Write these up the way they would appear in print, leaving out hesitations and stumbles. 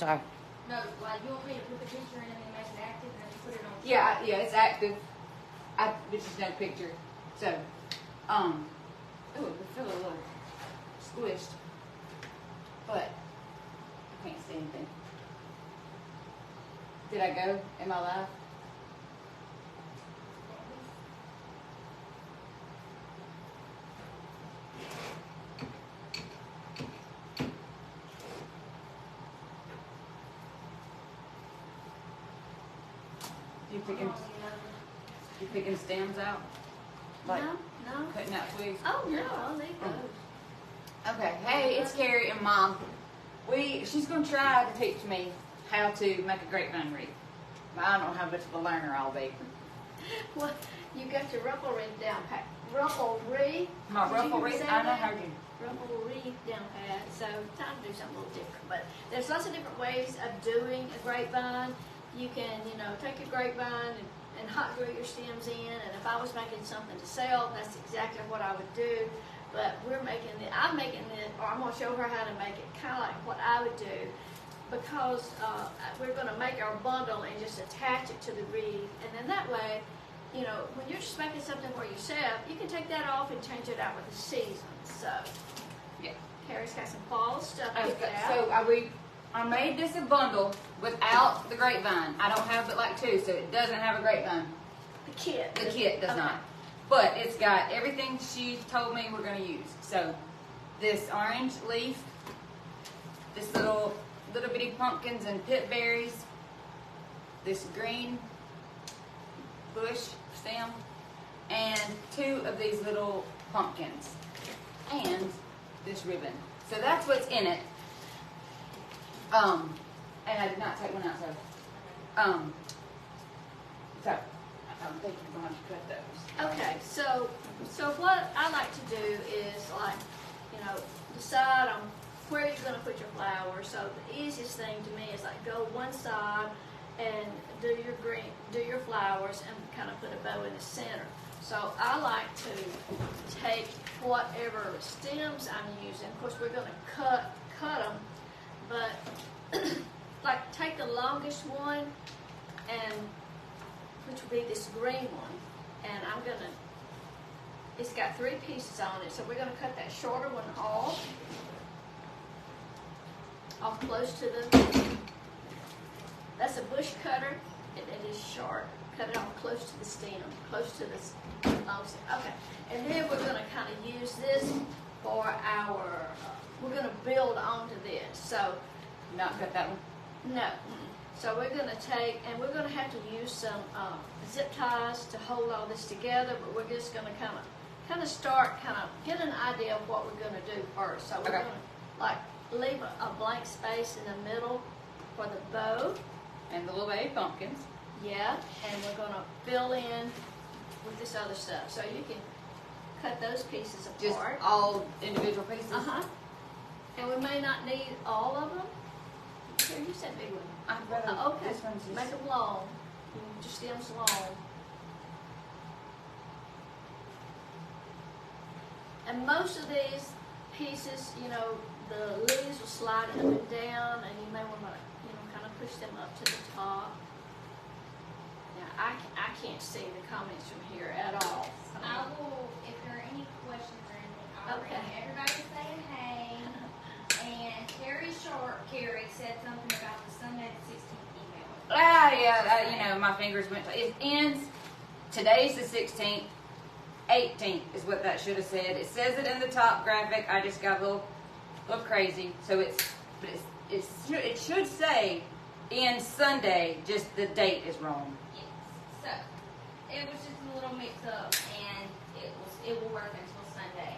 Sorry. No, like you want me to put the picture in and then make it active and then put it on. Yeah, yeah, it's active. This is no picture. So, ooh, I feel a little squished, but I can't see anything. Did I go? Am I live? You picking stems out? Like no. cutting out twigs? Oh no, I'll leave those. Okay. Hey, it's Carrie and Mom. She's gonna try to teach me how to make a grapevine wreath. I don't know how much of a learner I'll be. Well, you got your ruffle wreath down pat. Ruffle wreath. My ruffle wreath. I know how to do. Ruffle wreath down pat. So time to do something a little different. But there's lots of different ways of doing a grapevine. You can, take your grapevine and hot glue your stems in. And if I was making something to sell, that's exactly what I would do. But I'm making it, or I'm going to show her how to make it kind of like what I would do. Because we're going to make our bundle and just attach it to the wreath. And then that way, when you're just making something for yourself, you can take that off and change it out with the seasons. So, yeah. Carrie's got some fall stuff picked out. So I made this a bundle without the grapevine. I don't have but like two, so it doesn't have a grapevine. The kit. The kit does not. But it's got everything she told me we're going to use. So this orange leaf, this little bitty pumpkins and pip berries, this green bush stem, and two of these little pumpkins, and this ribbon. So that's what's in it. And I did not take one out, so I don't think you're going to cut those. Okay, so what I like to do is decide on where you're going to put your flowers. So the easiest thing to me is like go one side and do your flowers and kind of put a bow in the center. So I like to take whatever stems I'm using. Of course, we're going to cut them, but like take the longest one, and which would be this green one, and it's got 3 pieces on it, so we're gonna cut that shorter one off close to that's a bush cutter, and it is short. Cut it off close to the stem, close to this long stem. Okay, and then we're gonna kind of use this for we're gonna build onto this. So, not cut that one? No. So we're going to take, and we're going to have to use some zip ties to hold all this together, but we're just going to kind of start, get an idea of what we're going to do first. So we're going to leave a blank space in the middle for the bow. And the little baby pumpkins. Yeah, and we're going to fill in with this other stuff. So you can cut those pieces apart. Just all individual pieces? Uh-huh. And we may not need all of them. Here, you said big one. I'd rather okay. This one's just... Make them long. Just stems long. And most of these pieces, the leaves will slide up and down, and you may want to, kind of push them up to the top. Now, I can't see the comments from here at all. I will, if there are any questions or anything, I'll bring everybody saying hey. And Carrie said something about the Sunday the 16th email. Yeah, my fingers went to it. Ends, today's the 16th, 18th is what that should have said. It says it in the top graphic. I just got a little crazy. So it should say ends Sunday, just the date is wrong. Yes. So, it was just a little mix up, and it will work until Sunday.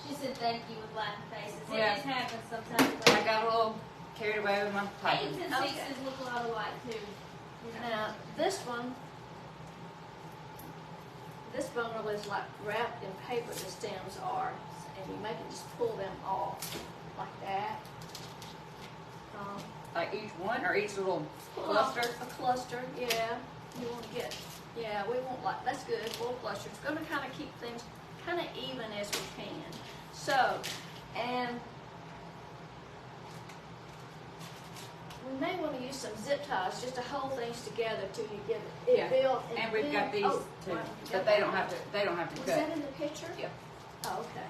She said thank you with laughing faces. Yeah. It just happens sometimes. I got a little carried away with my typing. 8s and 6s look a lot alike too. Now, this bundle is like wrapped in paper, the stems are, and you can just pull them off like that. Like each one or each little cluster? A cluster, yeah. You want to get, we want that's good, full cluster. It's going to kind of keep things kind of even as we can. So, and may want to use some zip ties just to hold things together till you get it Yeah. built. And we've then- got these oh, too, right, but they don't have to. They don't have to Was cut. that in the picture? Yeah. Oh, okay.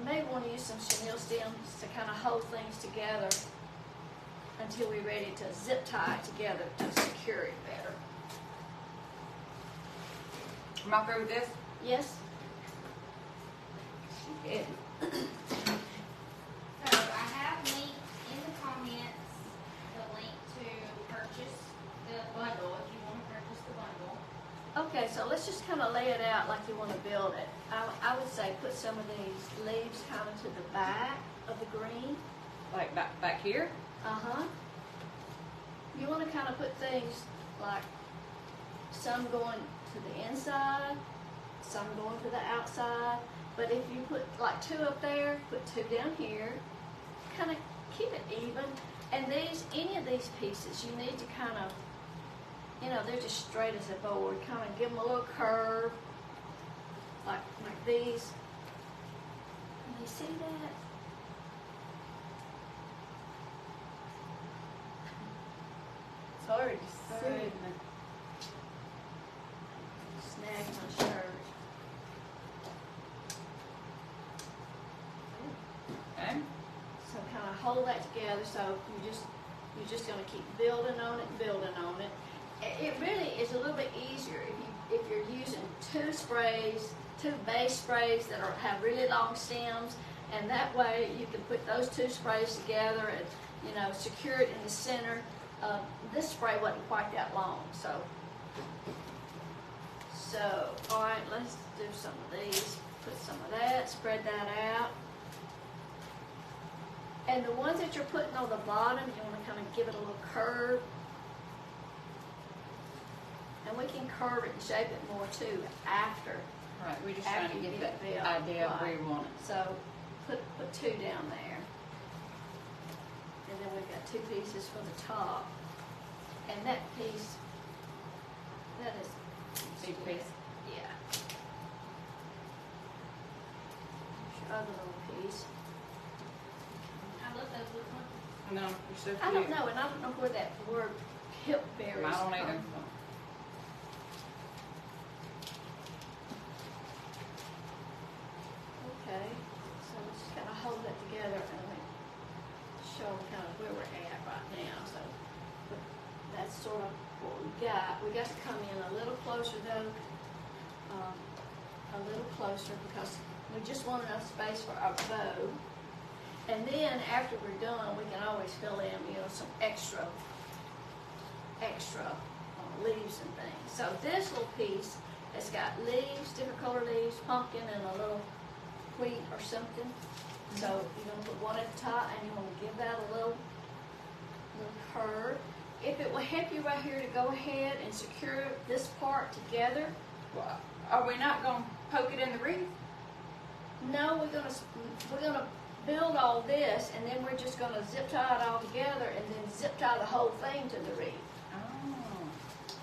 May want to use some chenille stems to kind of hold things together until we're ready to zip tie it together to secure it better. Am I through with this? Yes? Yeah. So I have linked in the comments the link to purchase the bundle if you want to purchase the bundle. Okay, so let's just kind of lay it out like you want to build it. I would say put some of these leaves kind of to the back of the green. Like back here. Uh-huh. You want to kind of put things like some going to the inside, some going to the outside. But if you put like 2 up there, put 2 down here, kind of keep it even. And any of these pieces, you need to kind of, they're just straight as a board. Kind of give them a little curve, like these. Can you see that? It's hard to Sorry. see. Snag my shirt. Okay. So kind of hold that together. So you're just going to keep building on it, building on it. It really is a little bit easier if you're using 2 sprays, 2 base sprays that have really long stems, and that way you can put those 2 sprays together and secure it in the center. This spray wasn't quite that long, so all right, let's do some of these. Put some of that, spread that out. And the ones that you're putting on the bottom, you want to kind of give it a little curve. And we can curve it and shape it more too after. Right. We're just trying After to you get get the it built. idea of where Right. you want it. So put 2 down there. And then we've got 2 pieces for the top. And that piece, that is Big piece. yeah. Here's your other little piece. I love those little ones. No, you're so cute. I don't know, and I don't know where that word hip berries I don't either. from. Okay, so let's just kind of hold that together and then show kind of where we're at right now. So but that's sort of what we got. We got to come in a little closer though, a little closer because we just want enough space for our bow. And then after we're done, we can always fill in, some extra leaves and things. So this little piece has got leaves, different color leaves, pumpkin, and a little wheat or something. So you're going to put one at the top, and you want to give that a little curve. If it will help you right here to go ahead and secure this part together. Well, are we not going to poke it in the wreath? No, we're gonna build all this, and then we're just gonna zip tie it all together, and then zip tie the whole thing to the wreath. Oh.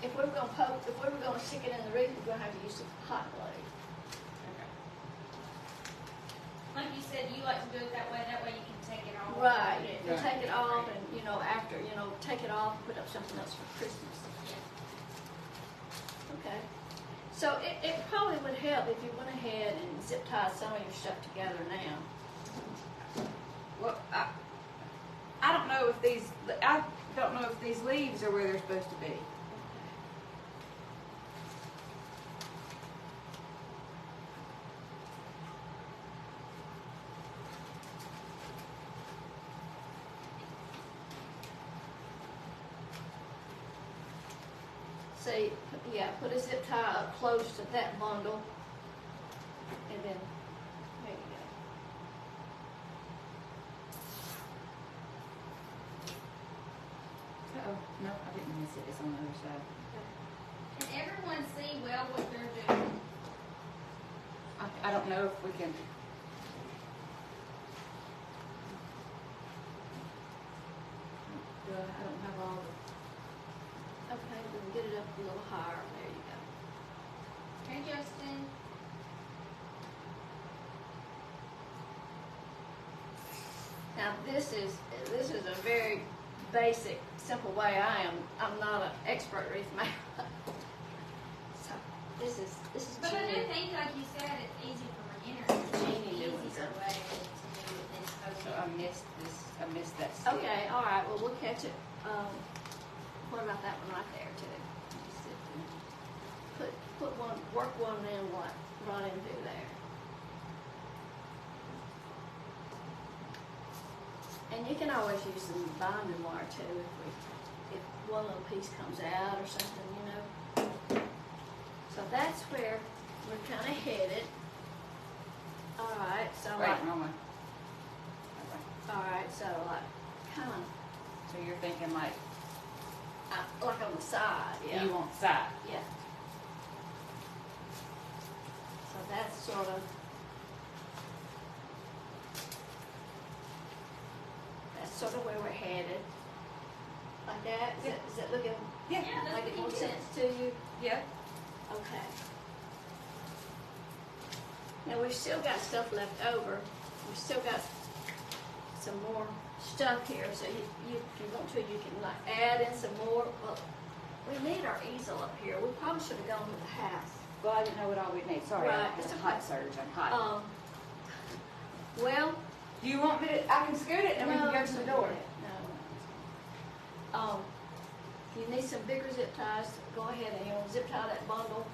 If we were gonna stick it in the wreath, we're gonna have to use some hot glue. Okay. Like you said, you like to do it that way you can take it off. Right. and You Right. take it off, and after take it off, and put up something else for Christmas. Okay. So it probably would help if you went ahead and zip tied some of your stuff together now. Well, I don't know if these leaves are where they're supposed to be. See, put a zip tie up close to that bundle, and then, there you go. Oh no, I didn't miss it. It's on the other side. Can everyone see well what they're doing? I don't know if we can. I don't have all the. Okay, we can get it up a little higher, there you go. Hey, Justin. Now Now this is a very basic, simple way. I'm not an expert wreath maker. So this is But I do Jeannie. think, like you said, it's easy for beginners. It's Jeannie an doing easier something. way to do this. So I missed this. I missed that step. Okay, all right. Well, we'll catch it. What about that one right there too? Just put one, work one, then what? Run in through there. And you can always use some binding wire too if one little piece comes out or something, you know. So that's where we're kind of headed. All right, so Wait, like, Mama. all right, so like, kind of So you're thinking like like on the side, yeah. you want side. Yeah. So that's sort of. Sort of where we're headed. Like that? Is that looking Yeah. Yeah, like that's it makes good. sense to you? Yeah. Okay. Now we've still got stuff left over. We've still got some more stuff here, so if you want to, you can like add in some more. Well, we need our easel up here. We probably should have gone with the house. Well, I didn't know what all we'd need. Sorry, Right, it's it's a okay. hot surge. I'm hot. Well, Do you want me to? I can scoot it and we can go to the door. No. You need some bigger zip ties. Go ahead and you'll zip tie that bundle.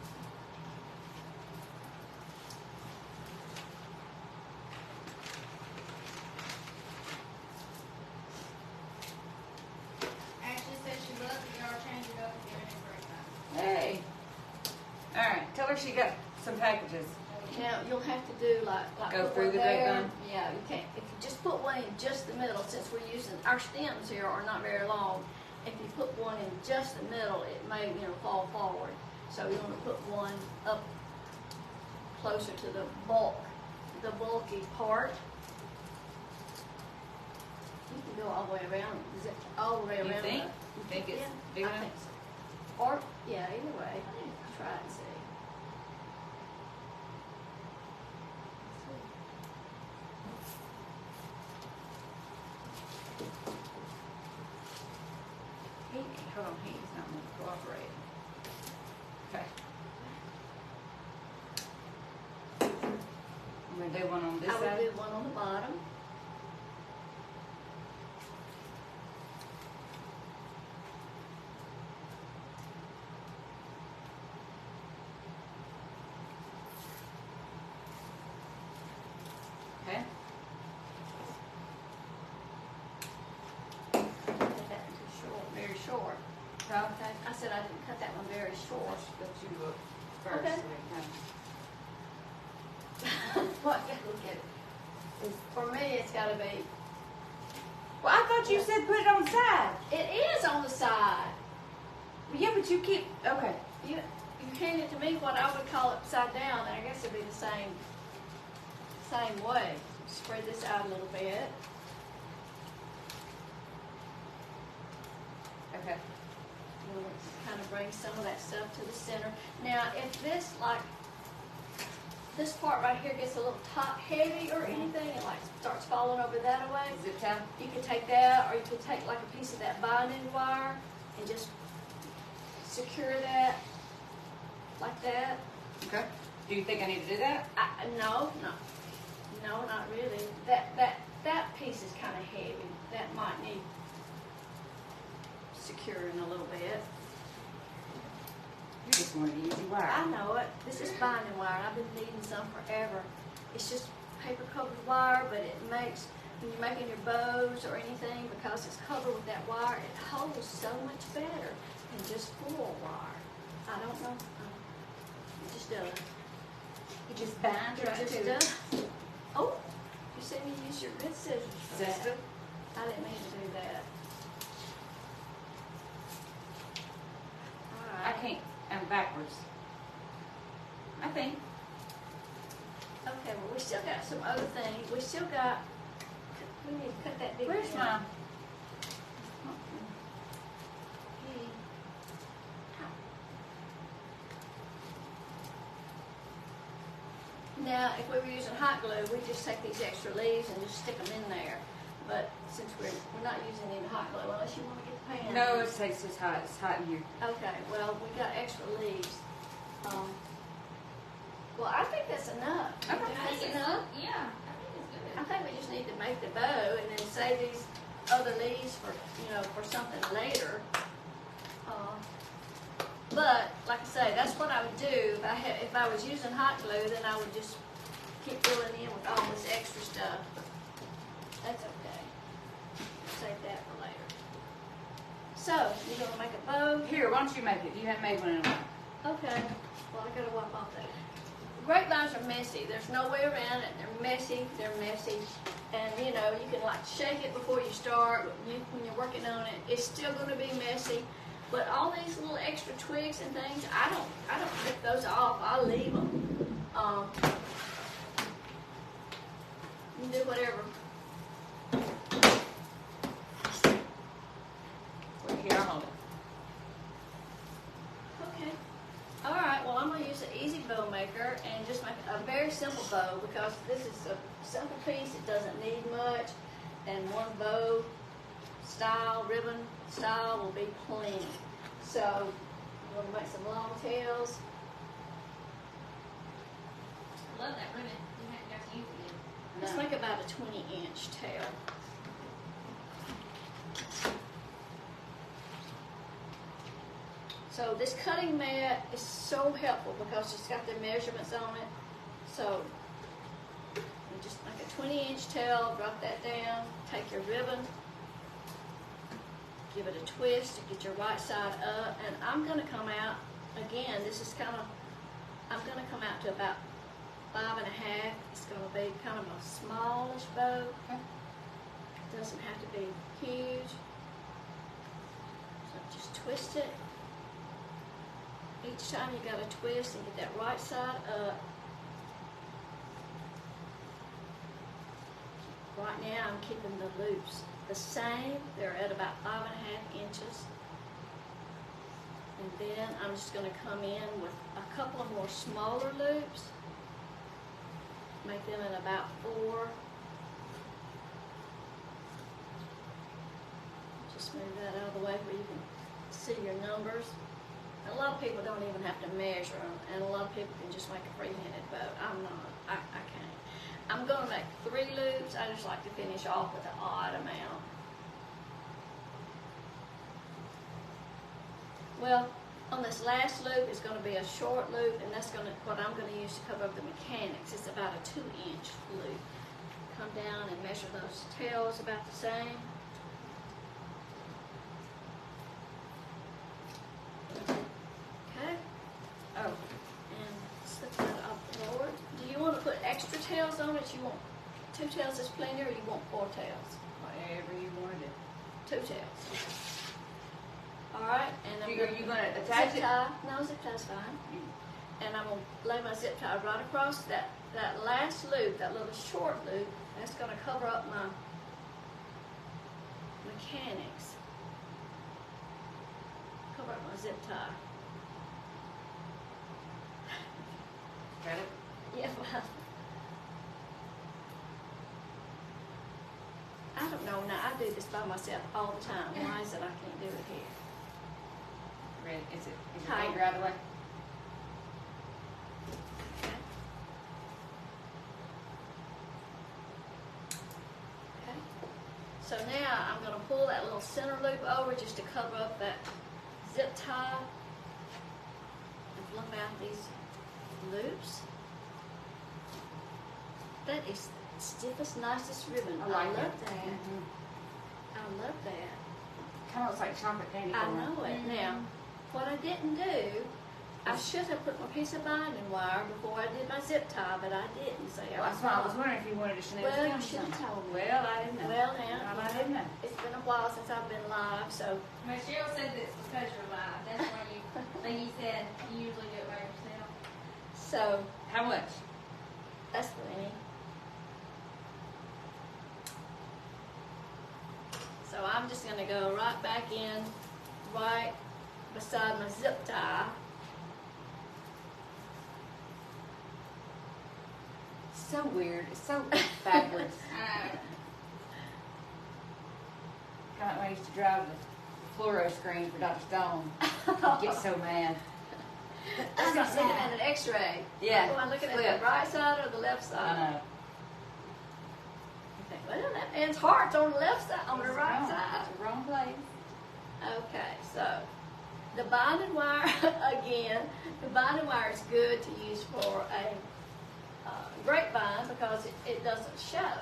Ashley said she loves it. Y'all change it up again in Grapevine. Hey. All right. Tell her she got some packages. Now you'll have to do like Go put through one the there. grapevine? Yeah, you can't. If you just put one in just the middle, since we're using our stems here are not very long. If you put one in just the middle, it may fall forward. So you want to put one up closer to the bulky part. You can go all the way around, zip all the way You around. think? the- You think it's yeah, big I enough? think so. Or yeah, either way. Try it and see. Hold on, he's not going to cooperate. Okay. I'm going to do one on this I would side. do one on the bottom. Okay. Cut that one too short, very short. Huh? Okay. I said I didn't cut that one very short. Let you look first. Okay. So we can- What? Yeah, look at it. For me, it's got to be. Well, I thought you said put it on the side. It is on the side. Well, yeah, but you keep. Okay. You handed to me what I would call upside down, and I guess it'd be the same way. Spread this out a little bit. Okay. We'll kind of bring some of that stuff to the center. Now, if this part right here gets a little top heavy or anything, and like starts falling over that away, Zip tie. you could take that, or you could take like a piece of that binding wire and just secure that like that. Okay. Do you think I need to do that? No, not really. That piece is kind of heavy. That might need securing a little bit. You just wanted easy wire. I know it. This is binding wire, and I've been needing some forever. It's just paper covered wire, but it makes, when you're making your bows or anything, because it's covered with that wire, it holds so much better than just floral wire. I don't know. It just does. You just bind It right just to it. does. Oh, you see me use your good scissors for that. Sister. I didn't mean to do that. All I right. can't. I'm backwards. I think. Okay, well, we still got some other things. We still got, we need to cut that big Where's one. my? Now, if we were using hot glue, we just take these extra leaves and just stick them in there. But since we're not using any hot glue, unless you want to get the pan. No, it's just hot. It's hot in here. Okay, well, we got extra leaves. Well, I think that's enough. Okay. That's enough. Yeah, I think it's good. I think we just need to make the bow and then save these other leaves for, for something later. But like I say, that's what I would do if I was using hot glue. Then I would just keep filling in with all this extra stuff. That's okay. Save that for later. So you're gonna make a bow. Here, why don't you make it? You haven't made one in a while. Okay. Well, I gotta wipe off that. Grapevines are messy. There's no way around it. They're messy. And you can like shake it before you start. When you're working on it, it's still going to be messy. But all these little extra twigs and things, I don't rip those off. I leave them. You can do whatever. Wait, here, I'll hold it. Okay. All right. Well, I'm going to use an easy bow maker and just make a very simple bow because this is a simple piece. It doesn't need much, and one bow style, ribbon style will be plenty. So I'm going to make some long tails. I love that ribbon. You haven't got to use it yet. Let's No. make about a 20-inch tail. So this cutting mat is so helpful because it's got the measurements on it. So you just make a 20-inch tail, drop that down, take your ribbon, give it a twist to get your right side up, and I'm going to come out, again, I'm going to come out to about 5.5. It's going to be kind of a smallish bow. It doesn't have to be huge. So just twist it. Each time you got to twist and get that right side up. Right now I'm keeping the loops the same. They're at about 5.5 inches. And then I'm just going to come in with a couple of more smaller loops. Make them at about 4. Just move that out of the way where you can see your numbers. And a lot of people don't even have to measure them, and a lot of people can just make a free-handed bow. I'm not. I can't. I'm going to make 3 loops. I just like to finish off with an odd amount. Well, on this last loop is going to be a short loop, and that's what I'm going to use to cover up the mechanics. It's about a 2-inch loop. Come down and measure those tails about the same. Okay. Oh, And slip that off the board. Do you want to put extra tails on it? You want 2 tails is plenty, or you want 4 tails? whatever you want to do. 2 tails. All right, and I'm Are you going to attach zip it? tie. No, zip tie's fine. And I'm going to lay my zip tie right across that last loop, that little short loop. That's going to cover up my mechanics. Cover up my zip tie. Got it? Yeah, well, I don't know. Now, I do this by myself all the time. Why is it I can't do it here? Ready? Is it Hi. finger out of the way? Okay. So now I'm going to pull that little center loop over just to cover up that zip tie and flip out these loops. That is the stiffest, nicest ribbon. I like love it. that. Mhm. I love that. Kind of looks like chocolate candy. I corn. know it. Now, what I didn't do, I should have put my piece of binding wire before I did my zip tie, but I didn't. So Well, that's why I was wondering if you wanted to Chanel. Well, you should have told me. Well, I didn't know. Well, now, I didn't know. it's been a while since I've been live, so Michelle said that's because you're live. That's why like you said, you usually do it by yourself. so How much? that's plenty. So I'm just going to go right back in, right beside my zip tie. So weird. It's so backwards. used to drive the fluoro screen for Dr. Stone. He'd get so mad. I'm not looking at an X-ray. Yeah. Am I looking at flip. the right side or the left I side? know. You think, well, that man's heart's on the left side, on the It's right wrong. side. It's the wrong place. Okay, so the binding wire, again, the binding wire is good to use for a grapevine because it doesn't show.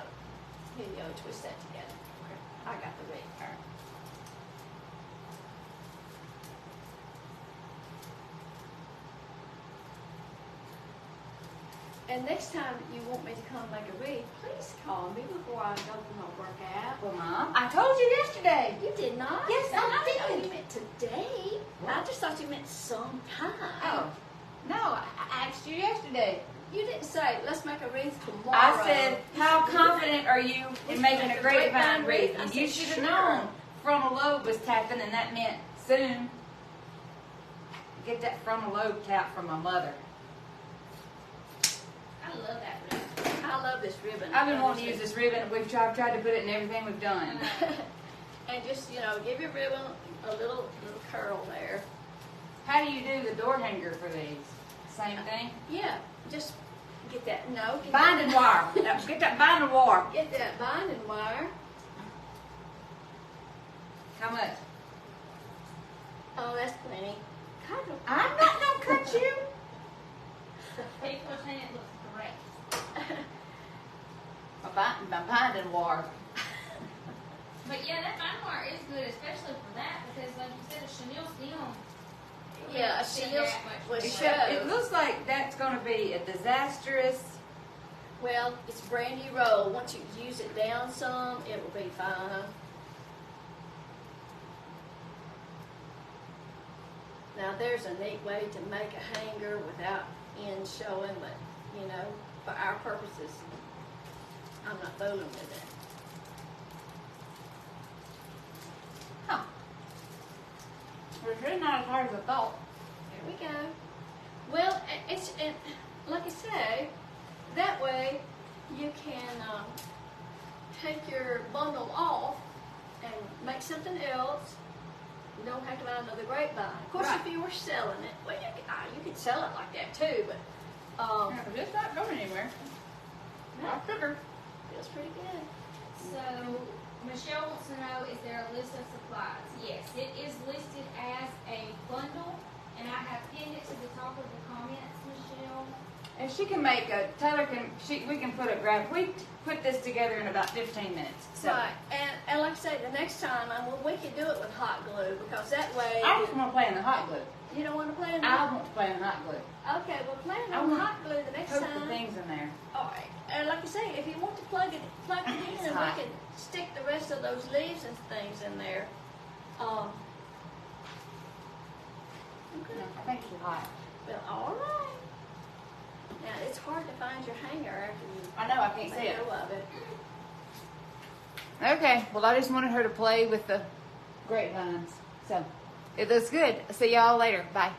Here you go, twist that together. I got the wreath. All right. And next time you want me to come make a wreath, please call me before I go for my workout. Well, Mom, I told you yesterday. You did not? Yes, I didn't know did. you meant today. What? I just thought you meant sometime. Oh, no, I asked you yesterday. You didn't say, let's make a wreath tomorrow. I said, how confident are you in making a grapevine wreath? I And said, you should have sure. known frontal lobe was tapping, and that meant soon. Get that frontal lobe tap from my mother. I love that wreath. I love this ribbon. I've been wanting to use this ribbon. I've tried to put it in everything we've done. And just, give your ribbon a little curl there. How do you do the door hanger for these? Same thing? Yeah, just get that, get Binding wire. Get that binding wire. Get that binding wire. How much? Oh, that's plenty. God, I'm not gonna cut you. People are saying it looks great. My binding wire. But yeah, that fine wire is good, especially for that, because like you said, a chenille stem. Yeah, a stem chenille that much was more. Except it looks like that's gonna be a disastrous. well, it's brand new roll. Once you use it down some, it will be fine. Now, there's a neat way to make a hanger without end showing, but, for our purposes, I'm not fooling with it. Huh. Well, it's really not as hard as I thought. There we go. Well, like I say, that way you can take your bundle off and make something else. You don't have to buy another grapevine. Of course, Right. if you were selling it, well, you could sell it like that too, but It's not going anywhere. Not sugar. feels pretty good. So, Michelle wants to know, is there a list of supplies? Yes, it is listed as a bundle, and I have pinned it to the top of the comments, Michelle. And she can make we can put we put this together in about 15 minutes. So Right, and like I say, the next time, we can do it with hot glue, because that way, I just want to play in the hot glue. you don't want to play in the I want to play in the hot glue. Okay, well, plan I on want hot glue the next Poke time. the things in there. All right, and like I say, if you want to plug it in, It's and hot. we can stick the rest of those leaves and things in there. Okay. No, I think it's hot. Well, all right. Now it's hard to find your hanger after you. I know, I can't see it. let go of it. Okay, well, I just wanted her to play with the grapevines. So, it looks good. See y'all later. Bye.